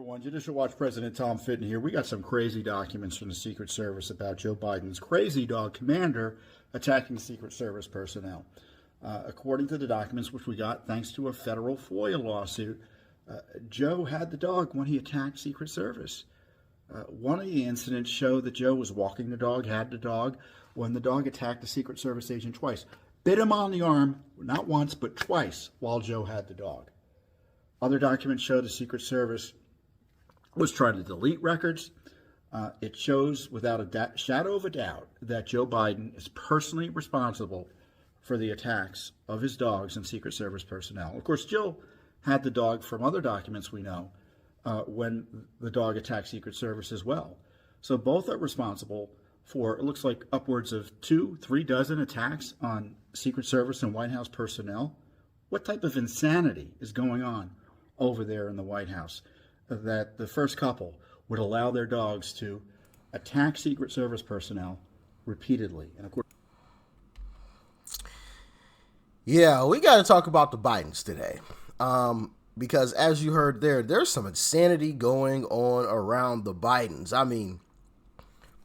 everyone. Judicial Watch President Tom Fitton here. We got some crazy documents from the Secret Service about Joe Biden's crazy dog commander attacking Secret Service personnel. According to the documents, which we got thanks to a federal FOIA lawsuit, Joe had the dog when he attacked Secret Service. One of the incidents showed that Joe was walking the dog, had the dog, when the dog attacked a Secret Service agent twice. Bit him on the arm, not once, but twice, while Joe had the dog. Other documents show the Secret Service was trying to delete records. It shows without a shadow of a doubt that Joe Biden is personally responsible for the attacks of his dogs and Secret Service personnel. Of course, Joe had the dog from other documents we know when the dog attacked Secret Service as well. So both are responsible for, it looks like, upwards of 2-3 dozen attacks on Secret Service and White House personnel. What type of insanity is going on over there in the White House that the first couple would allow their dogs to attack Secret Service personnel repeatedly? And of course, yeah, we got to talk about the Bidens today, because as you heard there's some insanity going on around the Bidens. I mean,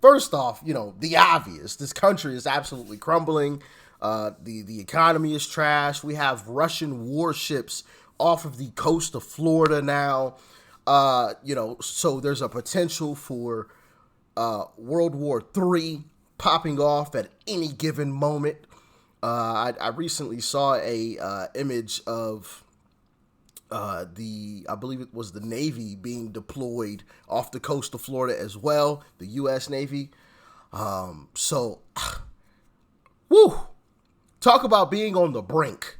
first off, the obvious: this country is absolutely crumbling. The economy is trash. We have Russian warships off of the coast of Florida now. So there's a potential for World War III popping off at any given moment. I recently saw a image of I believe it was the Navy being deployed off the coast of Florida as well, the U.S. Navy. Woo! Talk about being on the brink.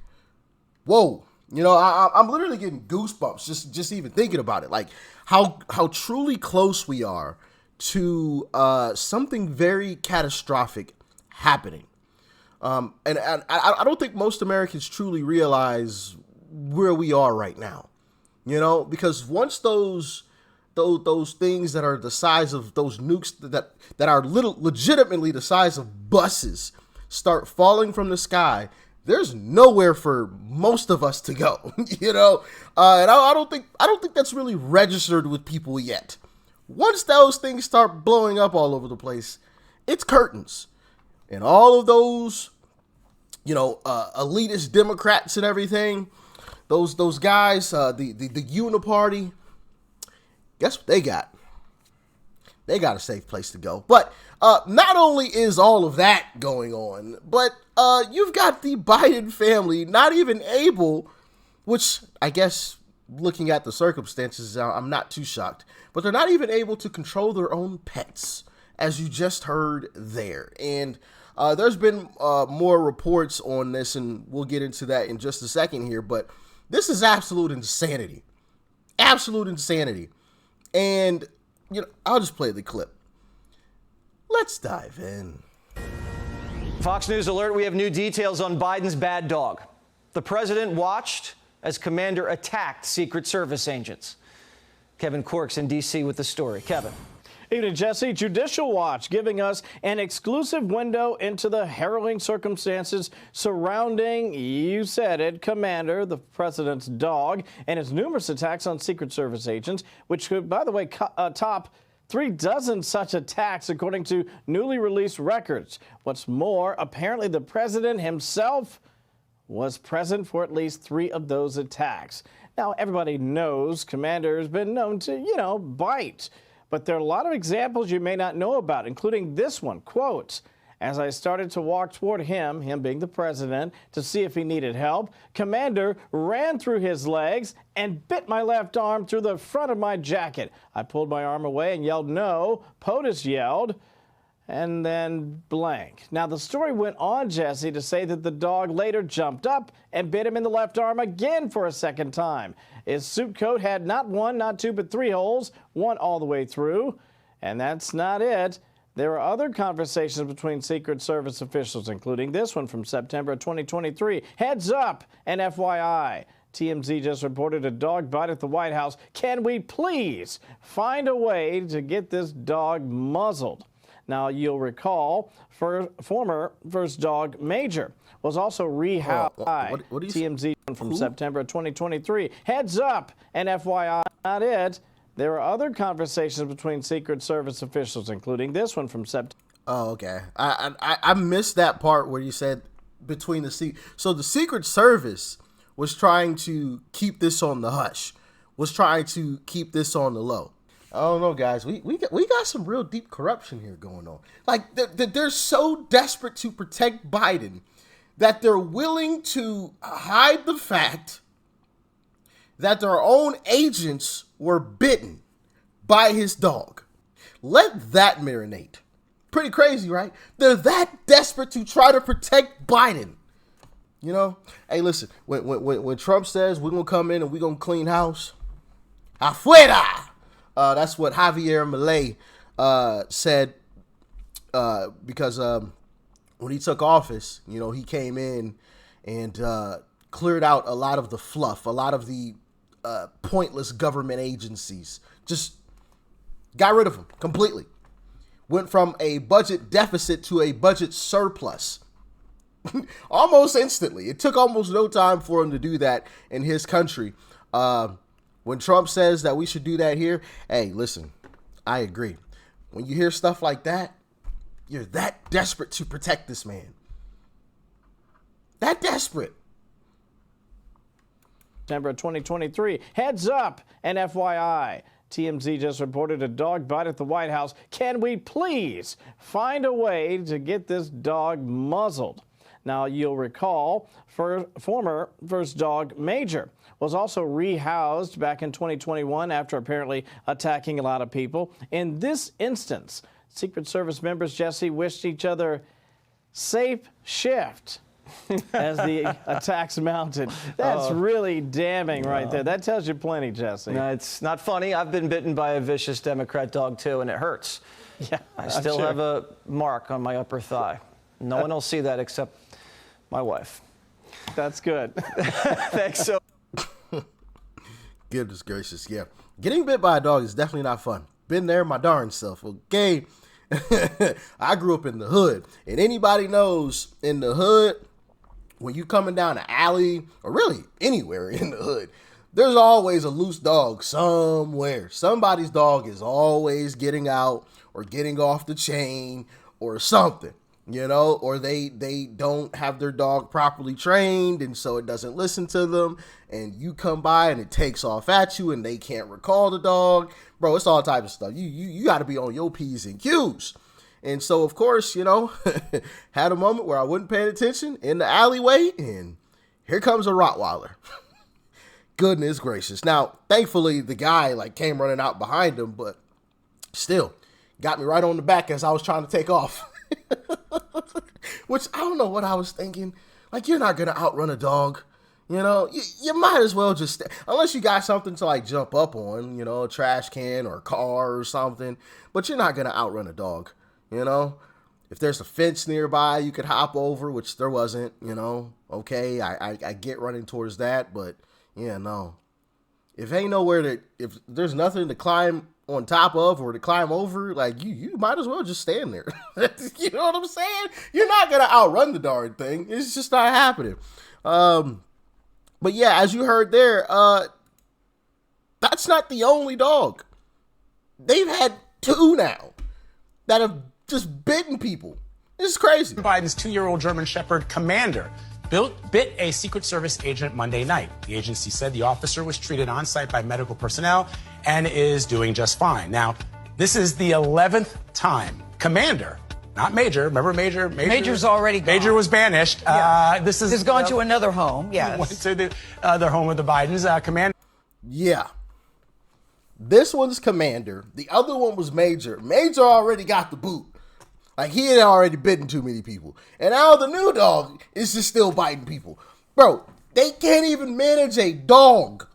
Whoa. I'm literally getting goosebumps just even thinking about it. Like how truly close we are to something very catastrophic happening. And I don't think most Americans truly realize where we are right now. Because once those things that are the size of those nukes that are legitimately the size of buses start falling from the sky, there's nowhere for most of us to go, and I don't think that's really registered with people yet. Once those things start blowing up all over the place, it's curtains, and all of those, elitist Democrats and everything, those guys, the Uniparty, guess what they got? They got a safe place to go. But not only is all of that going on, but you've got the Biden family not even able, which I guess looking at the circumstances, I'm not too shocked, but they're not even able to control their own pets, as you just heard there. And there's been more reports on this, and we'll get into that in just a second here, but this is absolute insanity. Absolute insanity. And I'll just play the clip. Let's dive in. Fox News alert, we have new details on Biden's bad dog. The president watched as commander attacked Secret Service agents. Kevin Corks in D.C. with the story. Kevin. Evening, Jesse. Judicial Watch giving us an exclusive window into the harrowing circumstances surrounding, you said it, Commander, the president's dog, and his numerous attacks on Secret Service agents, which could, by the way, top 3 dozen such attacks, according to newly released records. What's more, apparently the president himself was present for at least 3 of those attacks. Now, everybody knows Commander has been known to, bite. But there are a lot of examples you may not know about, including this one. Quote, as I started to walk toward him being the president, to see if he needed help, Commander ran through his legs and bit my left arm through the front of my jacket. I pulled my arm away and yelled, no. POTUS yelled, and then blank. Now, the story went on, Jesse, to say that the dog later jumped up and bit him in the left arm again for a second time. His suit coat had not 1, not 2, but 3 holes, 1 all the way through. And that's not it. There are other conversations between Secret Service officials, including this one from September 2023. Heads up and FYI. TMZ just reported a dog bite at the White House. Can we please find a way to get this dog muzzled? Now, you'll recall, former First Dog Major was also rehoused. TMZ from September 2023. Heads up and FYI, not it. There are other conversations between Secret Service officials, including this one from September. Oh, okay. I missed that part where you said between so the Secret Service was trying to keep this on the hush, was trying to keep this on the low. I don't know, guys. We got some real deep corruption here going on. Like they're so desperate to protect Biden that they're willing to hide the fact that their own agents were bitten by his dog. Let that marinate. Pretty crazy, right? They're that desperate to try to protect Biden. You know? Hey, listen, when Trump says we're going to come in and we're going to clean house, afuera! That's what Javier Milei said because when he took office, you know, he came in and cleared out a lot of the fluff, a lot of the pointless government agencies. Just got rid of them completely. Went from a budget deficit to a budget surplus. Almost instantly. It took almost no time for him to do that in his country. When Trump says that we should do that here, hey, listen, I agree. When you hear stuff like that, you're that desperate to protect this man. That desperate. September 2023. Heads up and FYI. TMZ just reported a dog bite at the White House. Can we please find a way to get this dog muzzled? Now, you'll recall former first dog Major was also rehoused back in 2021 after apparently attacking a lot of people. In this instance, Secret Service members, Jesse, wished each other safe shift as the attacks mounted. That's really damning right there. That tells you plenty, Jesse. No, it's not funny. I've been bitten by a vicious Democrat dog, too, and it hurts. Yeah, I still have a mark on my upper thigh. No one will see that except my wife. That's good. Thanks so Goodness gracious, yeah. Getting bit by a dog is definitely not fun. Been there my darn self, okay? I grew up in the hood, and anybody knows in the hood, when you coming down an alley, or really anywhere in the hood, there's always a loose dog somewhere. Somebody's dog is always getting out or getting off the chain or something, you know, or they don't have their dog properly trained, and so it doesn't listen to them, and you come by and it takes off at you and they can't recall the dog. Bro, it's all types of stuff. You got to be on your P's and Q's. And so, of course, you know, had a moment where I wasn't paying attention in the alleyway, and here comes a Rottweiler. Goodness gracious. Now, thankfully, the guy like came running out behind him, but still got me right on the back as I was trying to take off. Which I don't know what I was thinking. Like, you're not going to outrun a dog. You know, you might as well just, unless you got something to like jump up on, you know, a trash can or a car or something, but you're not going to outrun a dog. You know, if there's a fence nearby, you could hop over, which there wasn't, you know. Okay, I get running towards that, but yeah, no. If ain't nowhere if there's nothing to climb on top of or to climb over, like you might as well just stand there. You know what I'm saying? You're not going to outrun the darn thing. It's just not happening. But yeah, as you heard there, that's not the only dog. They've had two now that have just bitten people. This is crazy. Biden's 2-year-old German Shepherd Commander bit a Secret Service agent Monday night. The agency said the officer was treated on site by medical personnel and is doing just fine. Now, this is the 11th time Commander, not Major. Remember Major? Major's already gone. Major was banished. Yeah. This is He's gone to another home. Yes. Went to the home of the Bidens. Commander. Yeah. This one's Commander. The other one was Major. Major already got the boot. Like, he had already bitten too many people. And now the new dog is just still biting people. Bro, they can't even manage a dog.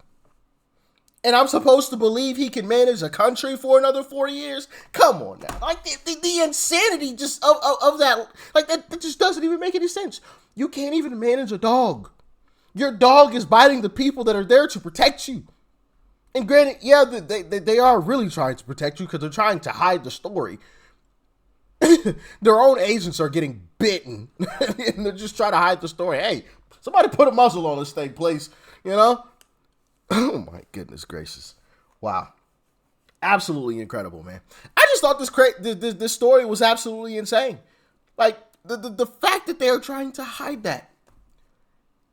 And I'm supposed to believe he can manage a country for another 4 years? Come on now. Like, the insanity just of that, like, that just doesn't even make any sense. You can't even manage a dog. Your dog is biting the people that are there to protect you. And granted, yeah, they are really trying to protect you because they're trying to hide the story. Their own agents are getting bitten, and they're just trying to hide the story. Hey, somebody put a muzzle on this thing, please. You know? Oh, my goodness gracious. Wow. Absolutely incredible, man. I just thought this story was absolutely insane. Like the fact that they're trying to hide that.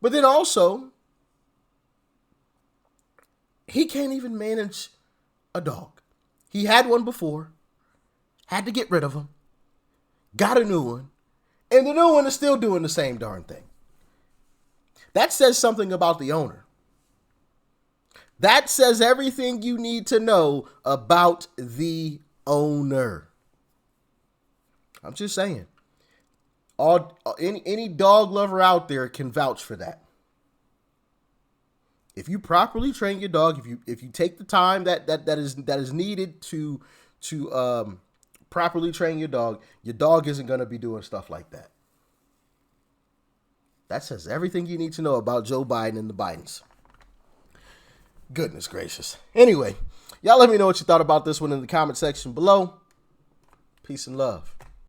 But then also, he can't even manage a dog. He had one before, had to get rid of him, got a new one, and the new one is still doing the same darn thing. That says something about the owner. That says everything you need to know about the owner. I'm just saying. Any dog lover out there can vouch for that. If you properly train your dog, if you take the time that is needed to properly train your dog isn't going to be doing stuff like that. That says everything you need to know about Joe Biden and the Bidens. Goodness gracious. Anyway, y'all let me know what you thought about this one in the comment section below. Peace and love.